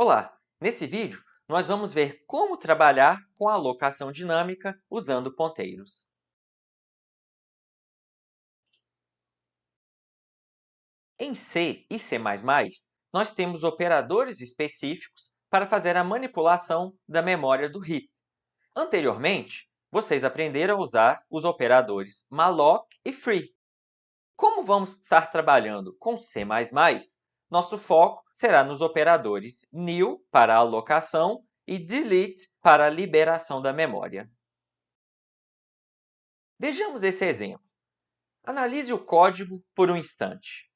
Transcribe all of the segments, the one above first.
Olá! Nesse vídeo, nós vamos ver como trabalhar com a alocação dinâmica usando ponteiros. Em C e C++, nós temos operadores específicos para fazer a manipulação da memória do heap. Anteriormente, vocês aprenderam a usar os operadores malloc e free. Como vamos estar trabalhando com C++, nosso foco será nos operadores new para a alocação e delete para a liberação da memória. Vejamos esse exemplo. Analise o código por um instante.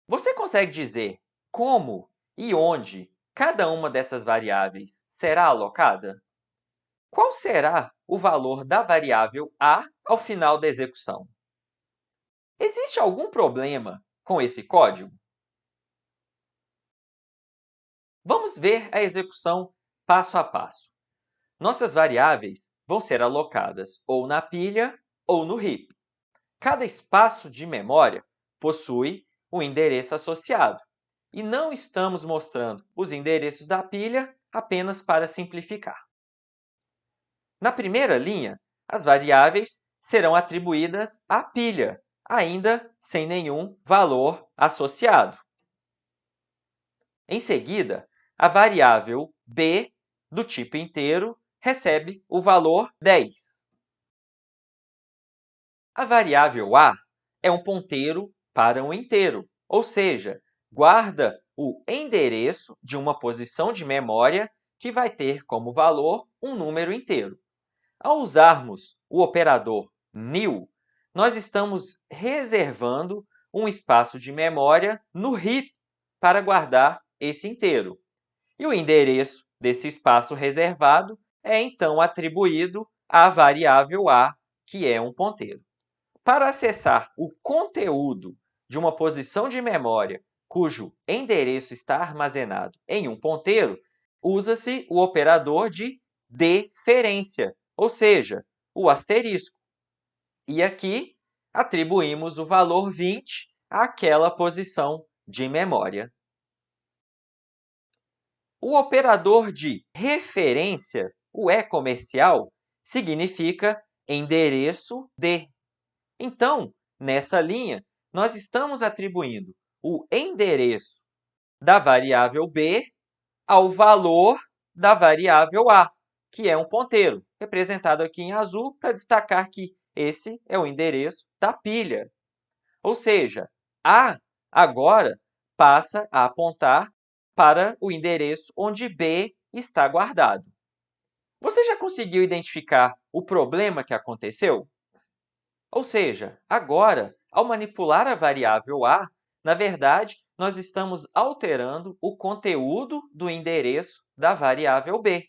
Você consegue dizer como e onde cada uma dessas variáveis será alocada? Qual será o valor da variável a ao final da execução? Existe algum problema com esse código? Vamos ver a execução passo a passo. Nossas variáveis vão ser alocadas ou na pilha ou no heap. Cada espaço de memória possui um endereço associado, e não estamos mostrando os endereços da pilha apenas para simplificar. Na primeira linha, as variáveis serão atribuídas à pilha, ainda sem nenhum valor associado. Em seguida, a variável b, do tipo inteiro, recebe o valor 10. A variável a é um ponteiro para um inteiro, ou seja, guarda o endereço de uma posição de memória que vai ter como valor um número inteiro. Ao usarmos o operador new, nós estamos reservando um espaço de memória no heap para guardar esse inteiro. E o endereço desse espaço reservado é, então, atribuído à variável a, que é um ponteiro. Para acessar o conteúdo de uma posição de memória cujo endereço está armazenado em um ponteiro, usa-se o operador de deferência, ou seja, o asterisco. E aqui, atribuímos o valor 20 àquela posição de memória. O operador de referência, o E significa endereço de. Então, nessa linha, nós estamos atribuindo o endereço da variável b ao valor da variável a, que é um ponteiro, representado aqui em azul para destacar que esse é o endereço da pilha. Ou seja, a agora passa a apontar para o endereço onde b está guardado. Você já conseguiu identificar o problema que aconteceu? Ou seja, agora, ao manipular a variável a, na verdade, nós estamos alterando o conteúdo do endereço da variável b.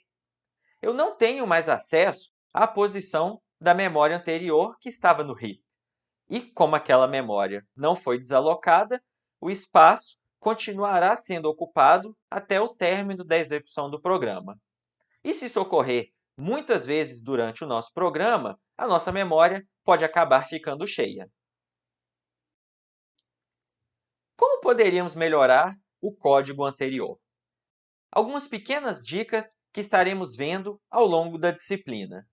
Eu não tenho mais acesso à posição da memória anterior que estava no heap. E, como aquela memória não foi desalocada, o espaço continuará sendo ocupado até o término da execução do programa. E se isso ocorrer muitas vezes durante o nosso programa, a nossa memória pode acabar ficando cheia. Como poderíamos melhorar o código anterior? Algumas pequenas dicas que estaremos vendo ao longo da disciplina.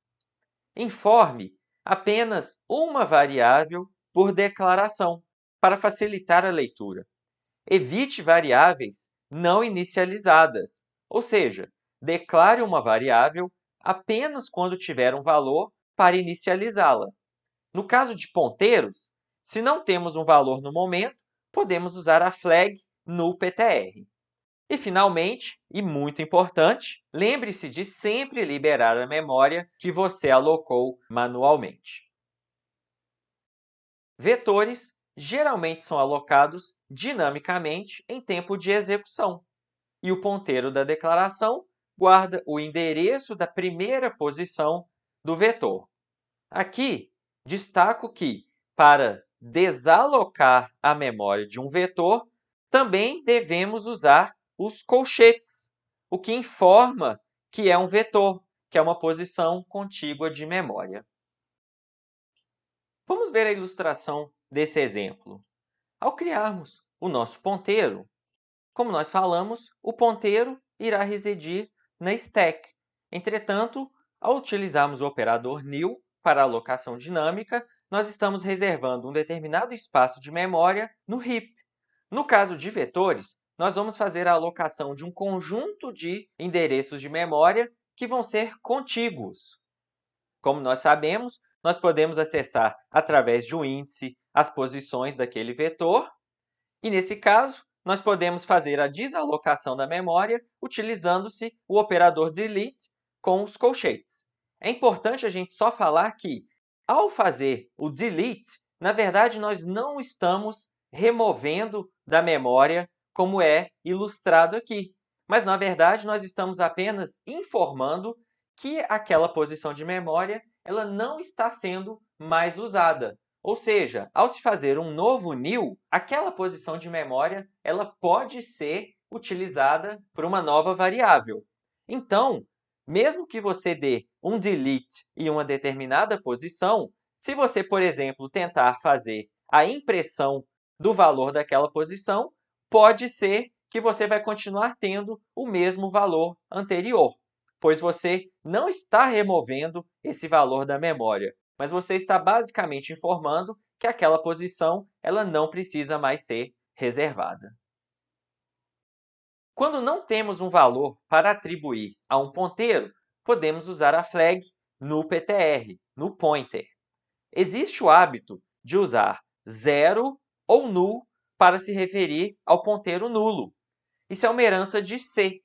Informe apenas uma variável por declaração, para facilitar a leitura. Evite variáveis não inicializadas, ou seja, declare uma variável apenas quando tiver um valor para inicializá-la. No caso de ponteiros, se não temos um valor no momento, podemos usar a flag no PTR. E, finalmente, e muito importante, lembre-se de sempre liberar a memória que você alocou manualmente. Vetores geralmente são alocados dinamicamente em tempo de execução, e o ponteiro da declaração guarda o endereço da primeira posição do vetor. Aqui, destaco que, para desalocar a memória de um vetor, também devemos usar os colchetes, o que informa que é um vetor, que é uma posição contígua de memória. Vamos ver a ilustração desse exemplo. Ao criarmos o nosso ponteiro, como nós falamos, o ponteiro irá residir na stack. Entretanto, ao utilizarmos o operador new para a alocação dinâmica, nós estamos reservando um determinado espaço de memória no heap. No caso de vetores, nós vamos fazer a alocação de um conjunto de endereços de memória que vão ser contíguos. Como nós sabemos, nós podemos acessar através de um índice as posições daquele vetor, e nesse caso, nós podemos fazer a desalocação da memória utilizando-se o operador delete com os colchetes. É importante a gente só falar que, ao fazer o delete, na verdade, nós não estamos removendo da memória como é ilustrado aqui. Mas, na verdade, nós estamos apenas informando que aquela posição de memória ela não está sendo mais usada. Ou seja, ao se fazer um novo new, aquela posição de memória ela pode ser utilizada por uma nova variável. Então, mesmo que você dê um delete em uma determinada posição, se você, por exemplo, tentar fazer a impressão do valor daquela posição, pode ser que você vai continuar tendo o mesmo valor anterior, pois você não está removendo esse valor da memória, mas você está basicamente informando que aquela posição ela não precisa mais ser reservada. Quando não temos um valor para atribuir a um ponteiro, podemos usar a flag nullPTR, no pointer. Existe o hábito de usar zero ou null para se referir ao ponteiro nulo. Isso é uma herança de C.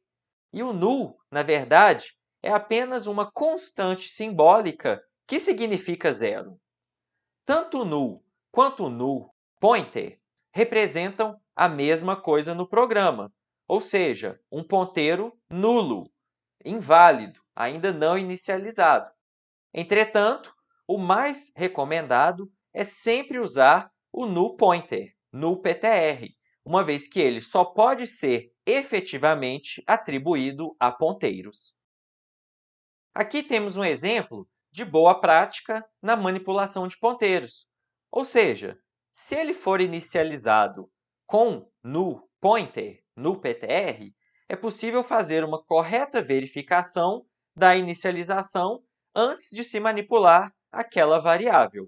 E o null, na verdade, é apenas uma constante simbólica que significa zero. Tanto o null quanto o null pointer representam a mesma coisa no programa, ou seja, um ponteiro nulo, inválido, ainda não inicializado. Entretanto, o mais recomendado é sempre usar o null pointer, nullPTR, uma vez que ele só pode ser efetivamente atribuído a ponteiros. Aqui temos um exemplo de boa prática na manipulação de ponteiros. Ou seja, se ele for inicializado com null pointer, nullPTR, é possível fazer uma correta verificação da inicialização antes de se manipular aquela variável.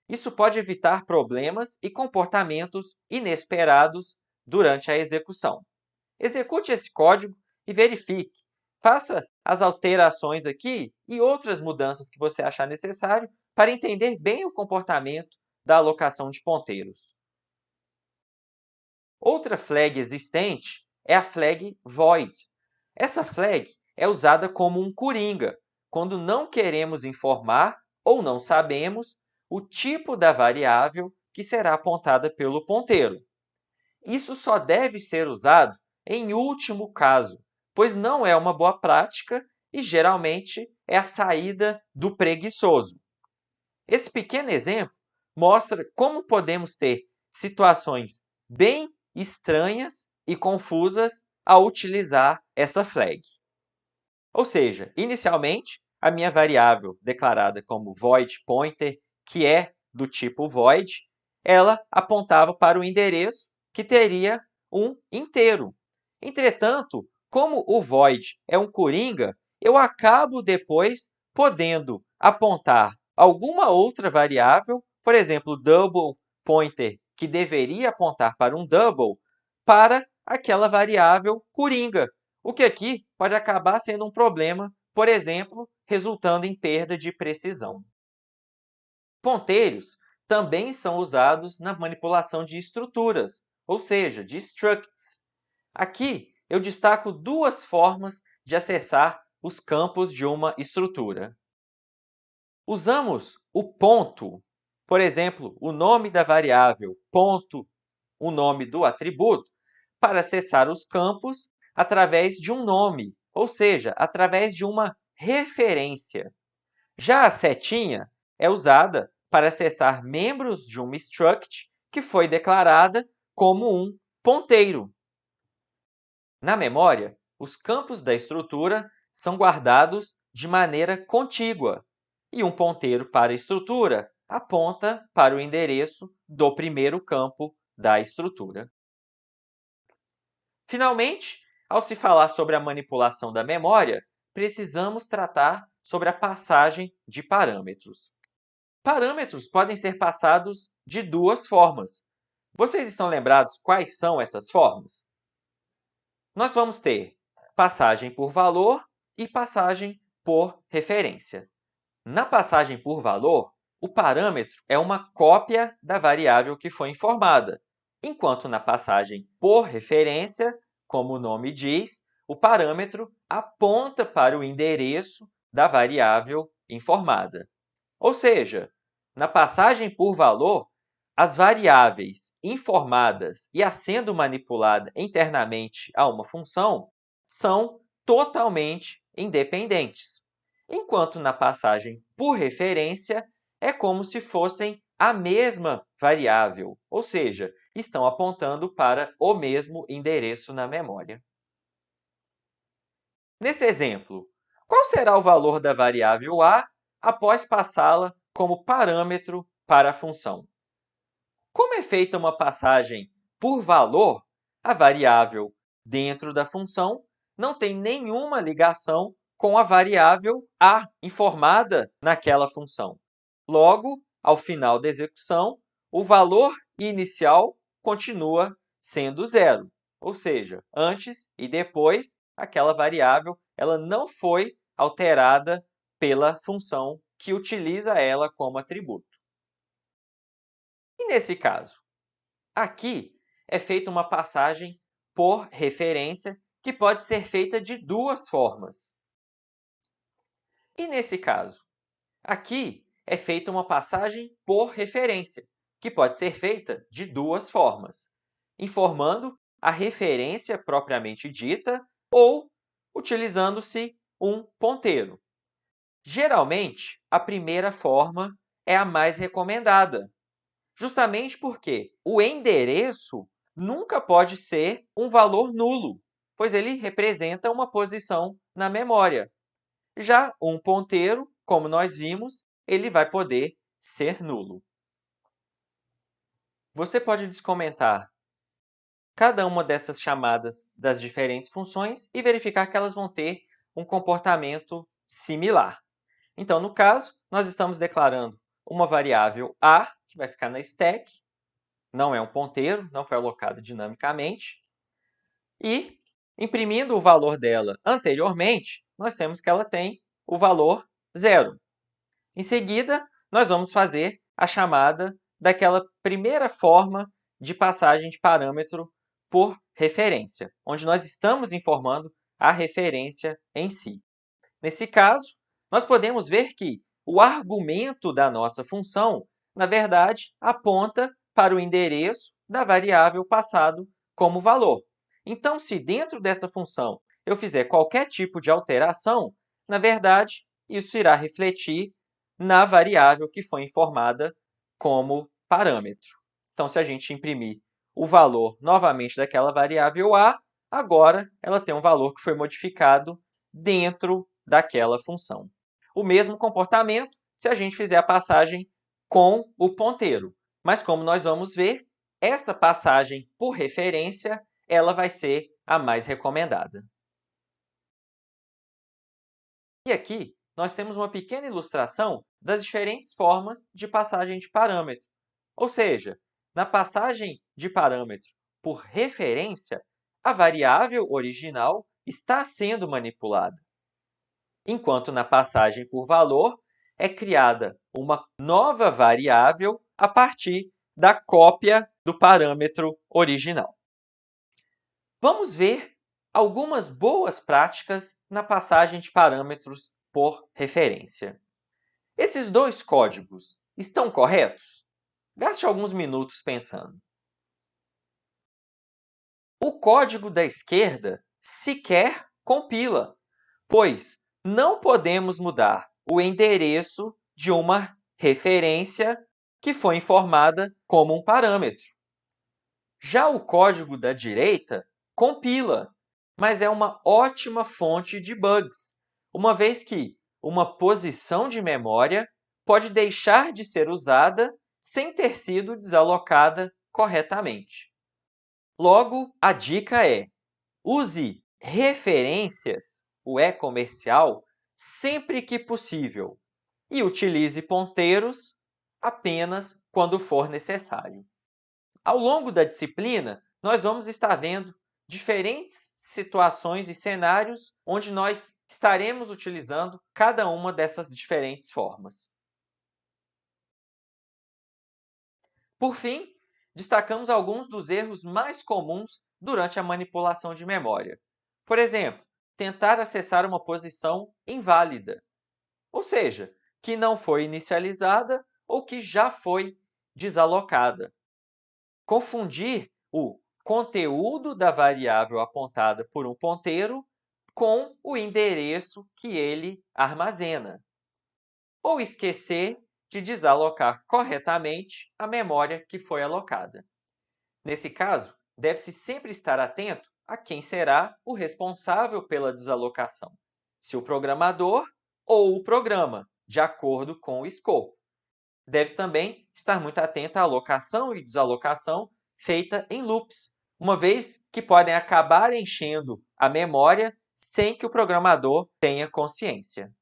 Isso pode evitar problemas e comportamentos inesperados durante a execução. Execute esse código e verifique. Faça as alterações aqui e outras mudanças que você achar necessário para entender bem o comportamento da alocação de ponteiros. Outra flag existente é a flag void. Essa flag é usada como um coringa, quando não queremos informar ou não sabemos o tipo da variável que será apontada pelo ponteiro. Isso só deve ser usado em último caso, pois não é uma boa prática e geralmente é a saída do preguiçoso. Esse pequeno exemplo mostra como podemos ter situações bem estranhas e confusas ao utilizar essa flag. Ou seja, inicialmente, a minha variável declarada como void pointer, que é do tipo void, ela apontava para o endereço que teria um inteiro. Entretanto, como o void é um coringa, eu acabo depois podendo apontar alguma outra variável, por exemplo, double pointer, que deveria apontar para um double, para aquela variável coringa, o que aqui pode acabar sendo um problema, por exemplo, resultando em perda de precisão. Ponteiros também são usados na manipulação de estruturas, ou seja, de structs. Aqui eu destaco duas formas de acessar os campos de uma estrutura. Usamos o ponto, por exemplo, o nome da variável, ponto, o nome do atributo, para acessar os campos através de um nome, ou seja, através de uma referência. Já a setinha é usada para acessar membros de uma struct que foi declarada como um ponteiro. Na memória, os campos da estrutura são guardados de maneira contígua, e um ponteiro para a estrutura aponta para o endereço do primeiro campo da estrutura. Finalmente, ao se falar sobre a manipulação da memória, precisamos tratar sobre a passagem de parâmetros. Parâmetros podem ser passados de duas formas. Vocês estão lembrados quais são essas formas? Nós vamos ter passagem por valor e passagem por referência. Na passagem por valor, o parâmetro é uma cópia da variável que foi informada, enquanto na passagem por referência, como o nome diz, o parâmetro aponta para o endereço da variável informada. Ou seja, na passagem por valor, as variáveis informadas e a sendo manipulada internamente a uma função são totalmente independentes, enquanto na passagem por referência é como se fossem a mesma variável, ou seja, estão apontando para o mesmo endereço na memória. Nesse exemplo, qual será o valor da variável a após passá-la como parâmetro para a função? Como é feita uma passagem por valor, a variável dentro da função não tem nenhuma ligação com a variável a informada naquela função. Logo, ao final da execução, o valor inicial continua sendo zero, ou seja, antes e depois, aquela variável ela não foi alterada pela função que utiliza ela como atributo. E nesse caso? Aqui é feita uma passagem por referência que pode ser feita de duas formas. E nesse caso? Aqui é feita uma passagem por referência, que pode ser feita de duas formas, informando a referência propriamente dita ou utilizando-se um ponteiro. Geralmente, a primeira forma é a mais recomendada, justamente porque o endereço nunca pode ser um valor nulo, pois ele representa uma posição na memória. Já um ponteiro, como nós vimos, ele vai poder ser nulo. Você pode descomentar cada uma dessas chamadas das diferentes funções e verificar que elas vão ter um comportamento similar. Então, no caso, nós estamos declarando uma variável a, que vai ficar na stack, não é um ponteiro, não foi alocado dinamicamente. E, imprimindo o valor dela anteriormente, nós temos que ela tem o valor 0. Em seguida, nós vamos fazer a chamada daquela primeira forma de passagem de parâmetro por referência, onde nós estamos informando a referência em si. Nesse caso, nós podemos ver que o argumento da nossa função, na verdade, aponta para o endereço da variável passado como valor. Então, se dentro dessa função eu fizer qualquer tipo de alteração, na verdade, isso irá refletir na variável que foi informada como parâmetro. Então, se a gente imprimir o valor novamente daquela variável a, agora ela tem um valor que foi modificado dentro daquela função. O mesmo comportamento se a gente fizer a passagem com o ponteiro. Mas como nós vamos ver, essa passagem por referência ela vai ser a mais recomendada. E aqui nós temos uma pequena ilustração das diferentes formas de passagem de parâmetro. Ou seja, na passagem de parâmetro por referência, a variável original está sendo manipulada, enquanto na passagem por valor é criada uma nova variável a partir da cópia do parâmetro original. Vamos ver algumas boas práticas na passagem de parâmetros por referência. Esses dois códigos estão corretos? Gaste alguns minutos pensando. O código da esquerda sequer compila, pois não podemos mudar o endereço de uma referência que foi informada como um parâmetro. Já o código da direita compila, mas é uma ótima fonte de bugs, uma vez que uma posição de memória pode deixar de ser usada sem ter sido desalocada corretamente. Logo, a dica é: use referências o e-comercial sempre que possível e utilize ponteiros apenas quando for necessário. Ao longo da disciplina, nós vamos estar vendo diferentes situações e cenários onde nós estaremos utilizando cada uma dessas diferentes formas. Por fim, destacamos alguns dos erros mais comuns durante a manipulação de memória. Por exemplo, tentar acessar uma posição inválida, ou seja, que não foi inicializada ou que já foi desalocada. Confundir o conteúdo da variável apontada por um ponteiro com o endereço que ele armazena. Ou esquecer de desalocar corretamente a memória que foi alocada. Nesse caso, deve-se sempre estar atento a quem será o responsável pela desalocação, se o programador ou o programa, de acordo com o escopo. Deve também estar muito atento à alocação e desalocação feita em loops, uma vez que podem acabar enchendo a memória sem que o programador tenha consciência.